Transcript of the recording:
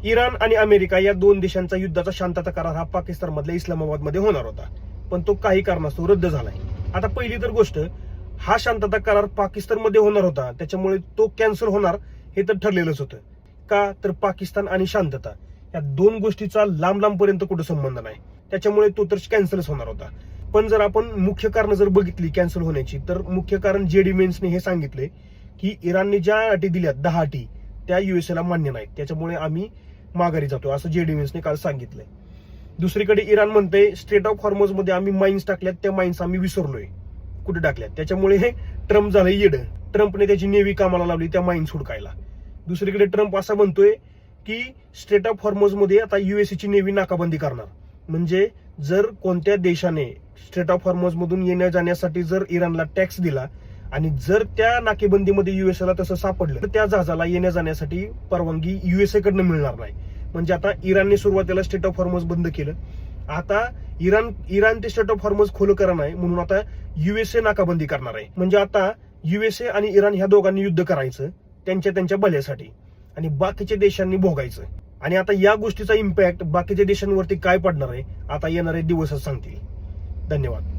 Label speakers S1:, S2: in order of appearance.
S1: Iran आणि America या दोन देशांचा युद्धाचा शांतता करार हा पाकिस्तानमधल्या इस्लामाबादमध्ये होणार होता, पण तो काही कारणास्तव रद्द झालाय. आता पहिली तर गोष्ट, हा शांतता करार पाकिस्तानमध्ये होणार होता, त्याच्यामुळे तो कॅन्सल होणार हे तर ठरलेलंच होतं. का तर पाकिस्तान आणि शांतता या दोन गोष्टीचा लांब लांबपर्यंत कुठं संबंध नाही, त्याच्यामुळे तो तर कॅन्सलच होणार होता. पण जर आपण मुख्य कारण जर बघितली कॅन्सल होण्याची, तर मुख्य कारण जेडी व्हेन्सने हे सांगितले की इराणने ज्या अटी दिल्यात 10 अटी त्या युएसएला मान्य नाहीत, त्याच्यामुळे आम्ही माघारी जातो, असं जेडी व्हेन्सने काल सांगितलंय. दुसरीकडे इराण म्हणते स्ट्रेट ऑफ हॉर्मोज मध्ये आम्ही माइन्स टाकल्यात, त्या माइन्स आम्ही विसरलोय कुठे टाकल्यात, त्याच्यामुळे हे ट्रम्प झालं येडं. ट्रम्पने त्याची नेव्ही कामाला लावली त्या माइन्स हुडकायला. दुसरीकडे ट्रम्प असा म्हणतोय की स्ट्रेट ऑफ हॉर्मोज मध्ये आता युएसची नेव्ही नाकाबंदी करणार. म्हणजे जर कोणत्या देशाने स्ट्रेट ऑफ हॉर्मोज मधून येण्या जाण्यासाठी जर इराणला टॅक्स दिला आणि जर त्या नाकेबंदीमध्ये युएसएला तसं सापडलं तर त्या जहाजाला येण्या जाण्यासाठी परवानगी युएसए कडनं मिळणार नाही. म्हणजे आता इराणने सुरुवातीला स्ट्रेट ऑफ हॉर्मोज बंद केलं, आता इराण ते स्ट्रेट ऑफ हॉर्मोज खुलं करा नाही म्हणून आता युएसए नाकाबंदी करणार आहे. म्हणजे आता युएसए आणि इराण ह्या दोघांनी युद्ध करायचं त्यांच्या भल्यासाठी आणि बाकीच्या देशांनी भोगायचं. आणि आता या गोष्टीचा इम्पॅक्ट बाकीच्या देशांवरती काय पडणार आहे आता येणारे दिवसच सांगतील. धन्यवाद.